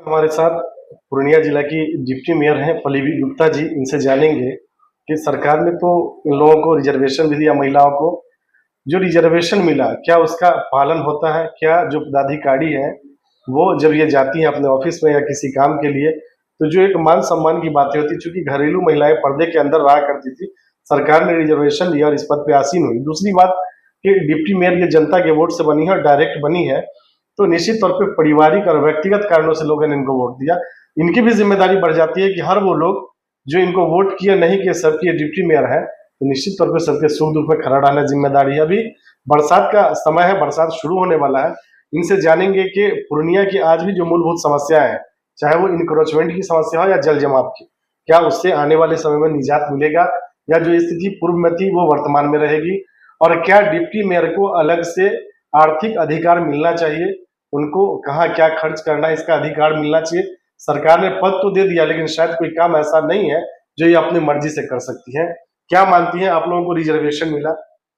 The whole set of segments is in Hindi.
हमारे साथ पूर्णिया जिला की डिप्टी मेयर हैं पल्लवी गुप्ता जी। इनसे जानेंगे कि सरकार ने तो इन लोगों को रिजर्वेशन भी दिया, महिलाओं को जो रिजर्वेशन मिला क्या उसका पालन होता है? क्या जो पदाधिकारी है वो जब ये जाती हैं अपने ऑफिस में या किसी काम के लिए तो जो एक मान सम्मान की बातें होती, चूंकि घरेलू महिलाएं पर्दे के अंदर रहा करती थी, सरकार ने रिजर्वेशन दिया और इस पद पे आसीन हुई। दूसरी बात कि डिप्टी मेयर ये जनता के वोट से बनी है और डायरेक्ट बनी है, तो निश्चित तौर पे पारिवारिक और व्यक्तिगत कारणों से लोगों ने इनको वोट दिया। इनकी भी जिम्मेदारी बढ़ जाती है कि हर वो लोग जो इनको वोट किए नहीं किए, सबकी ये डिप्टी मेयर है, तो निश्चित तौर पे सबके सुख दुख में खड़ा रहना जिम्मेदारी है। अभी बरसात का समय है, बरसात शुरू होने वाला है। इनसे जानेंगे कि पूर्णिया की आज भी जो मूलभूत समस्या है, चाहे वो इंक्रोचमेंट की समस्या हो या जल जमाव की, क्या उससे आने वाले समय में निजात मिलेगा या जो स्थिति पूर्व में थी वो वर्तमान में रहेगी? और क्या डिप्टी मेयर को अलग से आर्थिक अधिकार मिलना चाहिए? उनको कहाँ क्या खर्च करना है इसका अधिकार मिलना चाहिए। सरकार ने पद तो दे दिया, लेकिन शायद कोई काम ऐसा नहीं है जो ये अपनी मर्जी से कर सकती है। क्या मानती हैं आप? लोगों को रिजर्वेशन मिला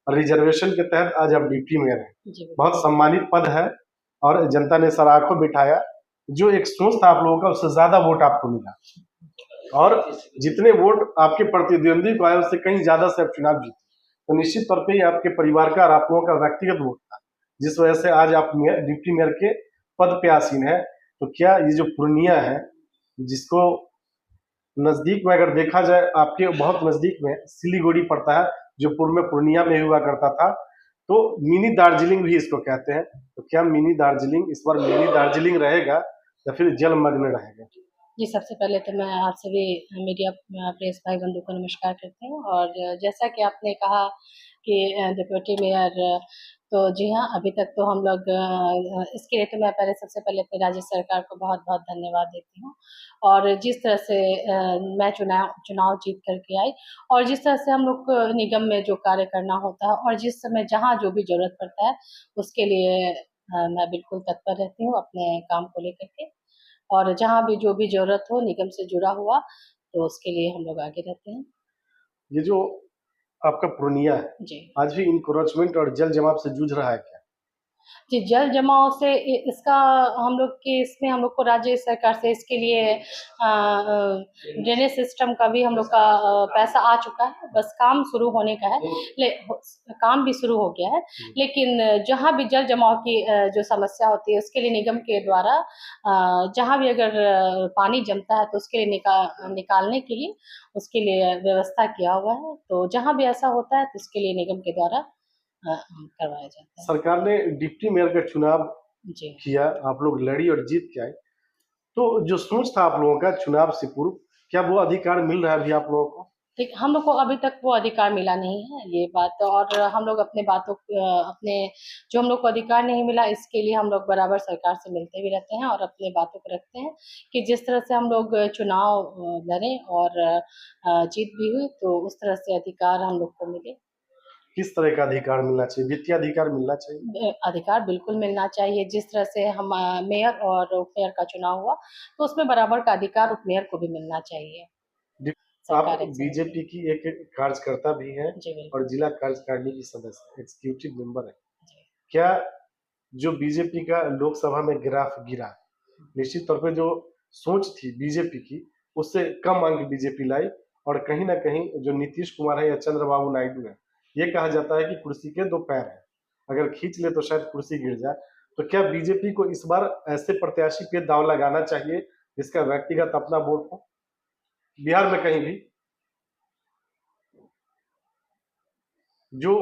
और रिजर्वेशन के तहत आज आप डिप्टी मेयर हैं, बहुत सम्मानित पद है और जनता ने सर आंखों बिठाया। जो एक सोच था आप लोगों का, उससे ज्यादा वोट आपको मिला और जितने वोट आपके प्रतिद्वंदी को आए उससे कहीं ज्यादा से आप चुनाव जीते। तो निश्चित तौर पे आपके परिवार का और आप लोगों का व्यक्तिगत वोट था जिस वजह से आज आप डिप्टी मेयर के पद पे आसीन है। तो क्या ये जो पूर्णिया है, जिसको नजदीक में अगर देखा जाए, आपके बहुत नजदीक में सिलीगुड़ी पड़ता है जो पूर्व में पूर्णिया में हुआ करता था, तो मिनी दार्जिलिंग भी इसको कहते हैं। तो क्या मिनी दार्जिलिंग इस बार मिनी दार्जिलिंग रहेगा या फिर जलमग्न रहेगा? जी, सबसे पहले तो मैं आप सभी मीडिया प्रेस भाई बंधु को नमस्कार करती हूँ। और जैसा कि आपने कहा कि डिप्टी मेयर, तो जी हाँ, अभी तक तो हम लोग इसके लिए तो मैं पहले सबसे पहले अपनी राज्य सरकार को बहुत-बहुत धन्यवाद देती हूँ। और जिस तरह से मैं चुनाव जीत कर के आई और जिस तरह से हम लोग को निगम में जो कार्य करना होता है और जिस समय जहाँ जो भी ज़रूरत पड़ता है, उसके लिए मैं बिल्कुल तत्पर रहती हूँ अपने काम को लेकर के। और जहाँ भी जो भी ज़रूरत हो निगम से जुड़ा हुआ, तो उसके लिए हम लोग आगे रहते हैं। ये जो आपका पूर्णिया है, जी। आज भी इंक्रोचमेंट और जल जमाव से जूझ रहा है क्या? जी, जल जमाव से इसका हम लोग के इसमें हम लोग को राज्य सरकार से इसके लिए ड्रेनेज सिस्टम का भी हम लोग का पैसा आ चुका है, बस काम शुरू होने का है। काम भी शुरू हो गया है, लेकिन जहाँ भी जल जमाव की जो समस्या होती है उसके लिए निगम के द्वारा जहाँ भी अगर पानी जमता है तो उसके लिए निकालने के लिए उसके लिए व्यवस्था किया हुआ है। तो जहाँ भी ऐसा होता है तो उसके लिए निगम के द्वारा करवाया जाता है। सरकार ने डिप्टी मेयर का चुनाव जी। किया, आप लोग लड़ी और जीत के आए, तो जो सोच था आप लोगों का चुनाव से पूर्व, क्या वो अधिकार मिल रहा है अभी आप लोगों को? ठीक, हम लोग को अभी तक वो अधिकार मिला नहीं है, ये बात। और हम लोग अपने अपने जो हम लोग को अधिकार नहीं मिला इसके लिए हम लोग बराबर सरकार से मिलते भी रहते हैं और अपने बातों को रखते हैं कि जिस तरह से हम लोग चुनाव लड़े और जीत भी हुई, तो उस तरह से अधिकार हम लोग को मिले। किस तरह का अधिकार मिलना चाहिए? वित्तीय अधिकार मिलना चाहिए? अधिकार बिल्कुल मिलना चाहिए। जिस तरह से हम मेयर और उप मेयर का चुनाव हुआ, तो उसमें बराबर का अधिकार उप मेयर को भी मिलना चाहिए। आप सरकार एक समझ बीजेपी की एक कार्यकर्ता भी हैं जी, बिल्कुल। और जिला कार्यकारिणी की सदस्य, एग्जीक्यूटिव मेंबर है। जी। क्या जो बीजेपी का लोकसभा में ग्राफ गिरा, निश्चित तौर पे जो सोच थी बीजेपी की, उससे कम अंक बीजेपी लाई और कहीं ना कहीं जो नीतीश कुमार है या चंद्रबाबू नायडू है, ये कहा जाता है कि कुर्सी के दो पैर हैं, अगर खींच ले तो शायद कुर्सी गिर जाए। तो क्या बीजेपी को इस बार ऐसे प्रत्याशी पे दाव लगाना चाहिए जिसका व्यक्तिगत अपना वोट हो, बिहार में कहीं भी जो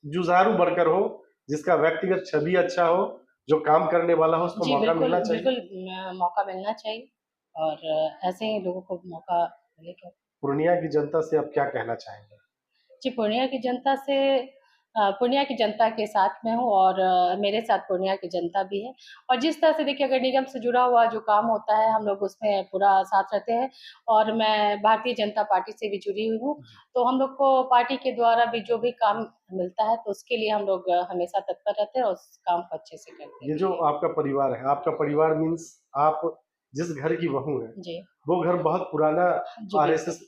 जुझारू वर्कर हो, जिसका व्यक्तिगत छवि अच्छा हो, जो काम करने वाला हो, उसको जी, मौका बिल्कुल, मिलना चाहिए? बिल्कुल मौका मिलना चाहिए और ऐसे ही लोगों को मौका मिलेगा। पूर्णिया की जनता से आप क्या कहना चाहेंगे? जी, पूर्णिया की जनता से पूर्णिया की जनता के साथ में हूँ और मेरे साथ पूर्णिया की जनता भी है। और जिस तरह से देखिए, अगर निगम से जुड़ा हुआ जो काम होता है, हम लोग उसमें पूरा साथ रहते हैं और मैं भारतीय जनता पार्टी से भी जुड़ी हुई हूँ। तो हम लोग को पार्टी के द्वारा भी जो भी काम मिलता है, तो उसके लिए हम लोग हमेशा तत्पर रहते हैं और उस काम को अच्छे से करते ये भी जो हैं। आपका परिवार है, आपका परिवार मीन्स आप जिस घर की बहू हैं, जी। वो घर बहुत पुराना जी, बिल्कुल। आरएसएस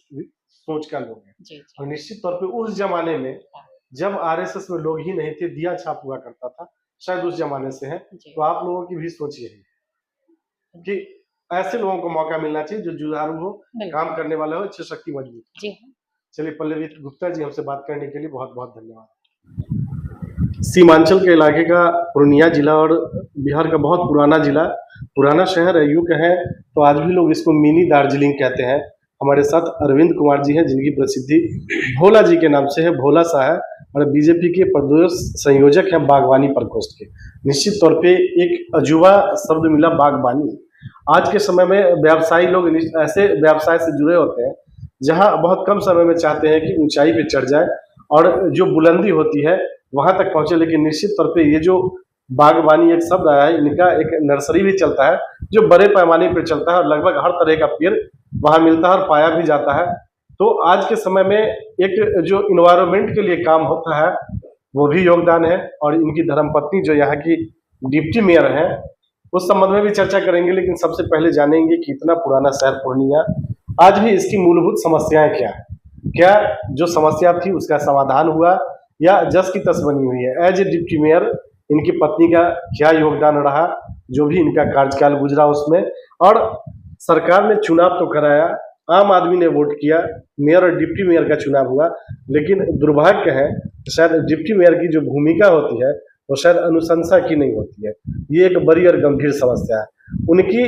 सोच का लोग हैं जी, जी। और निश्चित तौर पे उस जमाने में हाँ, जब आरएसएस में लोग ही नहीं थे, दिया छाप हुआ करता था, शायद उस जमाने से है, जी। तो आप लोगों की भी सोच यही है कि ऐसे लोगों को मौका मिलना चाहिए जो जुझारू हो, बिल्कुल। काम करने वाला हो, इच्छा शक्ति मजबूत हो। जी हाँ। चलिए पल्लवी गुप्ता जी, हमसे बात करने के लिए बहुत बहुत धन्यवाद। सीमांचल के इलाके का पूर्णिया जिला और बिहार का बहुत पुराना जिला, पुराना शहर है, यूं कहें तो आज भी लोग इसको मिनी दार्जिलिंग कहते हैं। हमारे साथ अरविंद कुमार जी हैं, जिनकी प्रसिद्धि भोला जी के नाम से है, भोला शाह है, और बीजेपी के प्रदेश संयोजक हैं बागवानी प्रकोष्ठ के। निश्चित तौर पे एक अजूबा शब्द मिला, बागवानी। आज के समय में व्यवसायी लोग ऐसे व्यवसाय से जुड़े होते हैं जहां बहुत कम समय में चाहते हैं कि ऊंचाई पे चढ़ जाए और जो बुलंदी होती है वहां तक पहुंचे। लेकिन निश्चित तौर पे ये जो बागवानी एक शब्द आया है, इनका एक नर्सरी भी चलता है जो बड़े पैमाने पर चलता है और लगभग हर तरह का पेड़ वहां मिलता है और पाया भी जाता है। तो आज के समय में एक जो इन्वायरमेंट के लिए काम होता है वो भी योगदान है। और इनकी धर्मपत्नी जो यहाँ की डिप्टी मेयर है, उस संबंध में भी चर्चा करेंगे। लेकिन सबसे पहले जानेंगे कि इतना पुराना शहर पूर्णिया, आज भी इसकी मूलभूत समस्याएं क्या है, क्या जो समस्या थी उसका समाधान हुआ या जस की तस बनी हुई है। एज ए डिप्टी मेयर इनकी पत्नी का क्या योगदान रहा, जो भी इनका कार्यकाल गुजरा उसमें। और सरकार ने चुनाव तो कराया, आम आदमी ने वोट किया, मेयर और डिप्टी मेयर का चुनाव हुआ, लेकिन दुर्भाग्य है शायद डिप्टी मेयर की जो भूमिका होती है वो शायद अनुशंसा की नहीं होती है। ये एक बड़ी और गंभीर समस्या है। उनकी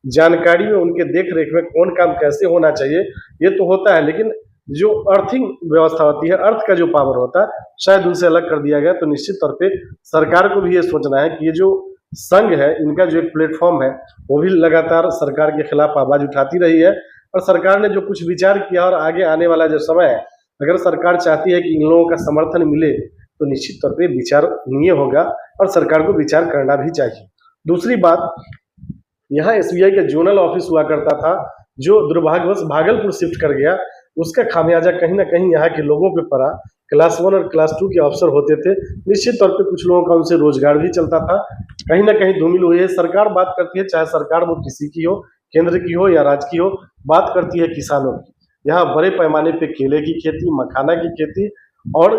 जानकारी में, उनके देख रेख में कौन काम कैसे होना चाहिए ये तो होता है, लेकिन जो अर्थिंग व्यवस्था होती है, अर्थ का जो पावर होता है, शायद उनसे अलग कर दिया गया। तो निश्चित तौर पे सरकार को भी ये सोचना है कि ये जो संघ है, इनका जो एक प्लेटफॉर्म है, वो भी लगातार सरकार के खिलाफ आवाज उठाती रही है। और सरकार ने जो कुछ विचार किया और आगे आने वाला जो समय है, अगर सरकार चाहती है कि इन लोगों का समर्थन मिले तो निश्चित तौर पे विचारणीय होगा और सरकार को विचार करना भी चाहिए। दूसरी बात, यहाँ एसबीआई का जोनल ऑफिस हुआ करता था जो दुर्भाग्यवश भागलपुर शिफ्ट कर गया। उसका खामियाजा कहीं ना कहीं यहाँ के लोगों पे पड़ा। क्लास 1 और क्लास 2 के अफसर होते थे, निश्चित तौर पे कुछ लोगों का उनसे रोजगार भी चलता था। कहीं ना कहीं धूमिल हुई है। सरकार बात करती है, चाहे सरकार वो किसी की हो, केंद्र की हो या राज्य की हो, बात करती है किसानों की। यहाँ बड़े पैमाने पे केले की खेती, मखाना की खेती और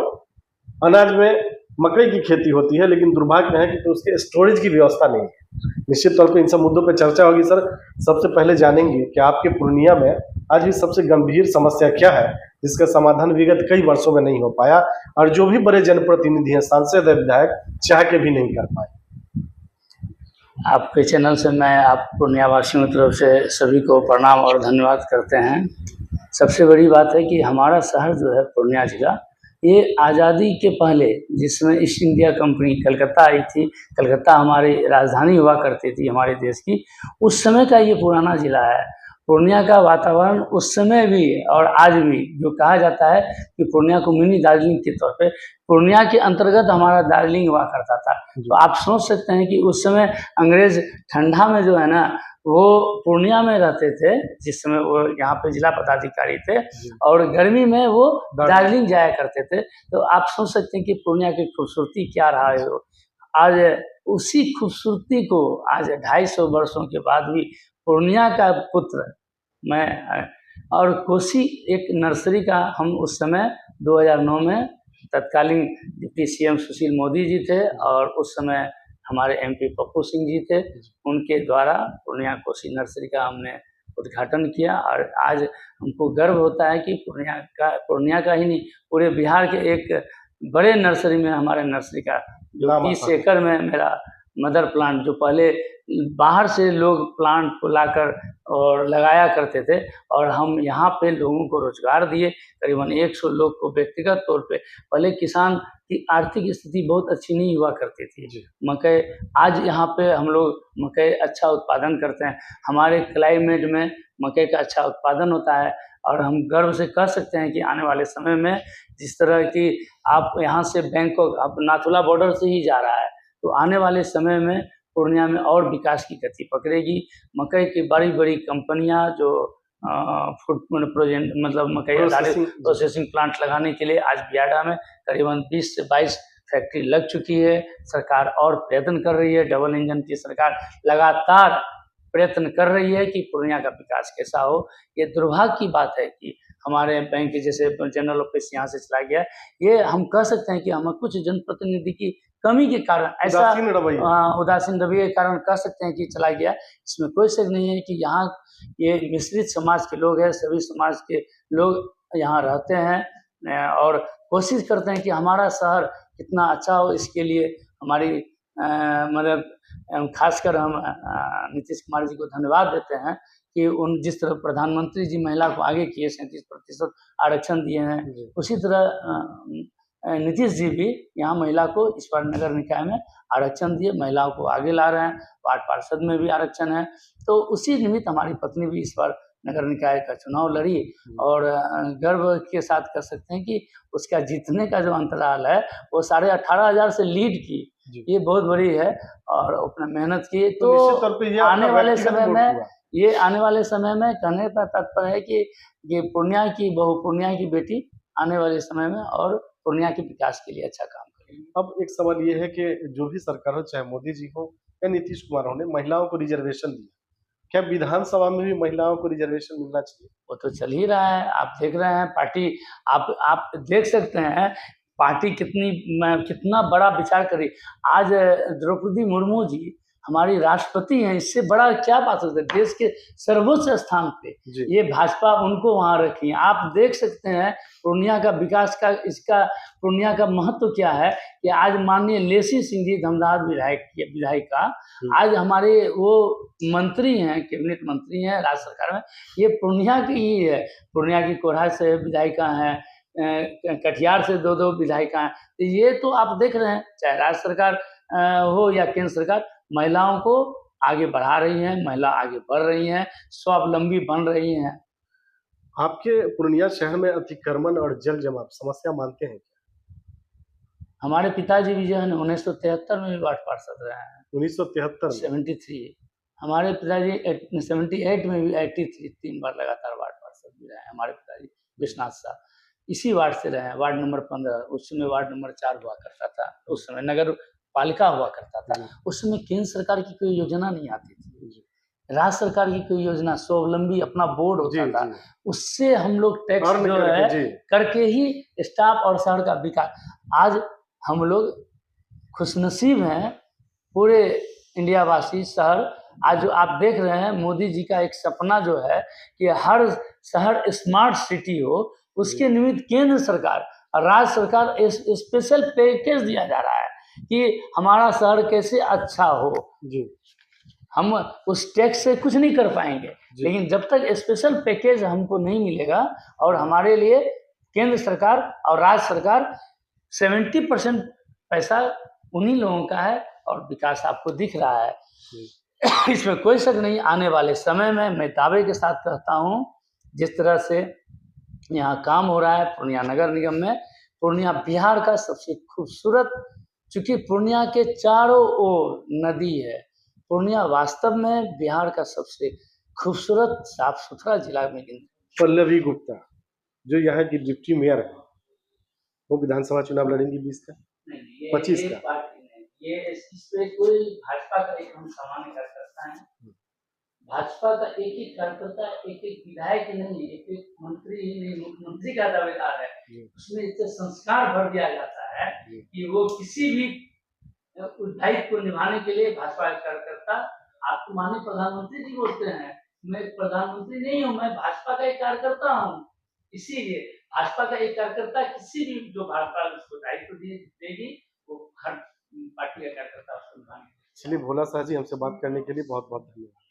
अनाज में मकई की खेती होती है, लेकिन दुर्भाग्य है कि तो उसके स्टोरेज की व्यवस्था नहीं है। निश्चित तौर पे इन सब मुद्दों पे चर्चा होगी। सर, सबसे पहले जानेंगे कि आपके पूर्णिया में आज भी सबसे गंभीर समस्या क्या है जिसका समाधान विगत कई वर्षों में नहीं हो पाया और जो भी बड़े जनप्रतिनिधि हैं, सांसद विधायक, चाह के भी नहीं कर पाए। आपके चैनल से मैं आप पूर्णिया वासियों की तरफ से सभी को प्रणाम और धन्यवाद करते हैं। सबसे बड़ी बात है कि हमारा शहर जो है पूर्णिया जिला, ये आज़ादी के पहले जिसमें ईस्ट इंडिया कंपनी कलकत्ता आई थी, कलकत्ता हमारी राजधानी हुआ करती थी हमारे देश की, उस समय का ये पुराना ज़िला है। पूर्णिया का वातावरण उस समय भी और आज भी जो कहा जाता है कि पूर्णिया को मिनी दार्जिलिंग के तौर पे, पूर्णिया के अंतर्गत हमारा दार्जिलिंग हुआ करता था। तो आप सोच सकते हैं कि उस समय अंग्रेज ठंडा में जो है ना वो पूर्णिया में रहते थे, जिस समय वो यहाँ पे जिला पदाधिकारी थे, और गर्मी में वो दार्जिलिंग जाया करते थे। तो आप सोच सकते हैं कि पूर्णिया की खूबसूरती क्या रहा है। आज उसी खूबसूरती को आज 250 वर्षों के बाद भी पूर्णिया का पुत्र मैं और कोसी एक नर्सरी का हम उस समय 2009 में तत्कालीन डिप्टी सीएम सुशील मोदी जी थे और उस समय हमारे एमपी पप्पू सिंह जी थे, उनके द्वारा पूर्णिया कोसी नर्सरी का हमने उद्घाटन किया। और आज हमको गर्व होता है कि पूर्णिया का ही नहीं, पूरे बिहार के एक बड़े नर्सरी में हमारे नर्सरी का जो 30 एकड़ में मेरा मदर प्लांट, जो पहले बाहर से लोग प्लांट को लाकर और लगाया करते थे और हम यहाँ पे लोगों को रोजगार दिए, करीबन 100 लोग को व्यक्तिगत तौर पे। पहले किसान की आर्थिक स्थिति बहुत अच्छी नहीं हुआ करती थी। मकई, आज यहाँ पे हम लोग मकई अच्छा उत्पादन करते हैं। हमारे क्लाइमेट में मकई का अच्छा उत्पादन होता है और हम गर्व से कह सकते हैं कि आने वाले समय में जिस तरह की आप यहाँ से बैंकॉक, आप नाथुला बॉर्डर से ही जा रहा है, तो आने वाले समय में पूर्णिया में और विकास की गति पकड़ेगी। मकई की बड़ी बड़ी कंपनियां जो फूड प्रोजेक्ट मतलब मकई प्रोसेसिंग प्लांट लगाने के लिए आज बियाडा में करीबन 20 से 22 फैक्ट्री लग चुकी है। सरकार और प्रयत्न कर रही है, डबल इंजन की सरकार लगातार प्रयत्न कर रही है कि पूर्णिया का विकास कैसा हो। ये दुर्भाग्य की बात है कि हमारे बैंक जैसे जनरल ऑफिस यहाँ से चला गया। ये हम कह सकते हैं कि हमें कुछ जनप्रतिनिधि की कमी के कारण ऐसा उदासीन रवैया। उदासीन रवैये के कारण कह सकते हैं कि चला गया। इसमें कोई शक नहीं है कि यहाँ ये मिश्रित समाज के लोग हैं, सभी समाज के लोग यहाँ रहते हैं और कोशिश करते हैं कि हमारा शहर कितना अच्छा हो। इसके लिए हमारी मतलब खासकर हम नीतीश कुमार जी को धन्यवाद देते हैं कि उन जिस तरह प्रधानमंत्री जी महिला को आगे किए 37% आरक्षण दिए हैं, उसी तरह नीतीश जी भी यहाँ महिला को इस बार नगर निकाय में आरक्षण दिए, महिलाओं को आगे ला रहे हैं। वार्ड पार्षद में भी आरक्षण है, तो उसी निमित्त हमारी पत्नी भी इस बार नगर निकाय का चुनाव लड़ी और गर्व के साथ कह सकते हैं कि उसका जीतने का जो अंतराल है वो 18,500 से लीड की, ये बहुत बड़ी है और अपना मेहनत की। तो निश्चित तौर पे ये आने वाले समय में हुआ। आने वाले समय में कहने का तात्पर्य है कि ये पूर्णिया की बहू, पूर्णिया की बेटी आने वाले समय में और पूर्णिया के विकास के लिए अच्छा काम करेंगे। अब एक सवाल ये है कि जो भी सरकार हो, चाहे मोदी जी हो या नीतीश कुमार हो, ने महिलाओं को रिजर्वेशन दिया, क्या विधानसभा में भी महिलाओं को रिजर्वेशन मिलना चाहिए? वो तो चल ही रहा है, आप देख रहे हैं पार्टी, आप देख सकते हैं पार्टी कितना बड़ा विचार करी। आज द्रौपदी मुर्मू जी हमारी राष्ट्रपति हैं, इससे बड़ा क्या बात हो सकती है। देश के सर्वोच्च स्थान पे ये भाजपा उनको वहाँ रखी है। आप देख सकते हैं पूर्णिया का विकास का, इसका पूर्णिया का महत्व क्या है कि आज माननीय लेसी सिंह जी धमदार विधायिका आज हमारे वो मंत्री हैं, कैबिनेट मंत्री हैं राज्य सरकार में, ये पूर्णिया की ही है। पूर्णिया की कोढ़ा से विधायिका हैं, कटिहार से 2 विधायिका हैं। ये तो आप देख रहे हैं, चाहे राज्य सरकार हो या केंद्र सरकार, महिलाओं को आगे बढ़ा रही हैं, महिला आगे बढ़ रही हैं, स्वावलंबी बन रही हैं। आपके पूर्णिया शहर में अतिक्रमण और जल जमाव समस्या मानते हैं क्या? हमारे पिताजी भी जो है 1973 में भी वार्ड पार्षद रहे हैं। 1973 में 73 हमारे पिताजी 78 में भी 83 3 बार लगातार वार्ड पार्षद भी रहे हैं। हमारे पिताजी विश्वनाथ साहब इसी वार्ड से रहे हैं, वार्ड नंबर 15। उस समय वार्ड नंबर 4 हुआ करता था, उस समय नगर पालिका हुआ करता था। उस समय केंद्र सरकार की कोई योजना नहीं आती थी, राज्य सरकार की कोई योजना, स्वावलंबी अपना बोर्ड होता था, उससे हम लोग टैक्स जो है करके ही स्टाफ और शहर का विकास। आज हम लोग खुशनसीब हैं, पूरे इंडिया वासी शहर। आज जो आप देख रहे हैं मोदी जी का एक सपना जो है कि हर शहर स्मार्ट सिटी हो, उसके निमित्त केंद्र सरकार और राज्य सरकार स्पेशल पैकेज दिया जा रहा है कि हमारा शहर कैसे अच्छा हो। हम उस टैक्स से कुछ नहीं कर पाएंगे, लेकिन जब तक स्पेशल पैकेज हमको नहीं मिलेगा और हमारे लिए केंद्र सरकार और राज्य सरकार 70% पैसा उन्हीं लोगों का है और विकास आपको दिख रहा है। इसमें कोई शक नहीं, आने वाले समय में मैं दावे के साथ कहता हूँ जिस तरह से यहाँ काम हो रहा है पूर्णिया नगर निगम में, पूर्णिया बिहार का सबसे खूबसूरत, चूँकि पूर्णिया के चारों ओर नदी है, पूर्णिया वास्तव में बिहार का सबसे खूबसूरत साफ सुथरा जिला में गिनती। पल्लवी गुप्ता जो यहाँ की डिप्टी मेयर है, वो विधानसभा चुनाव लड़ेंगी 20 का 25 का। ये इस पे कोई भाजपा का एक हम सामान्य कार्यकर्ता है, भाजपा का एक कार्यकर्ता, एक विधायक नहीं, एक मंत्री ही नहीं, मुख्यमंत्री का दावेदार है। उसमें इतने संस्कार भर दिया जाता है कि वो किसी भी दायित्व को निभाने के लिए भाजपा का कार्यकर्ता, आपको माननीय प्रधानमंत्री जी बोलते हैं, मैं प्रधानमंत्री नहीं हूँ, मैं भाजपा का एक कार्यकर्ता हूँ। इसीलिए भाजपा का एक कार्यकर्ता किसी भी जो भाजपा उसको दायित्व देगी वो हर पार्टी का कार्यकर्ता उसको निभाने। चलिए भोला शाह जी, हमसे बात करने के लिए बहुत बहुत धन्यवाद।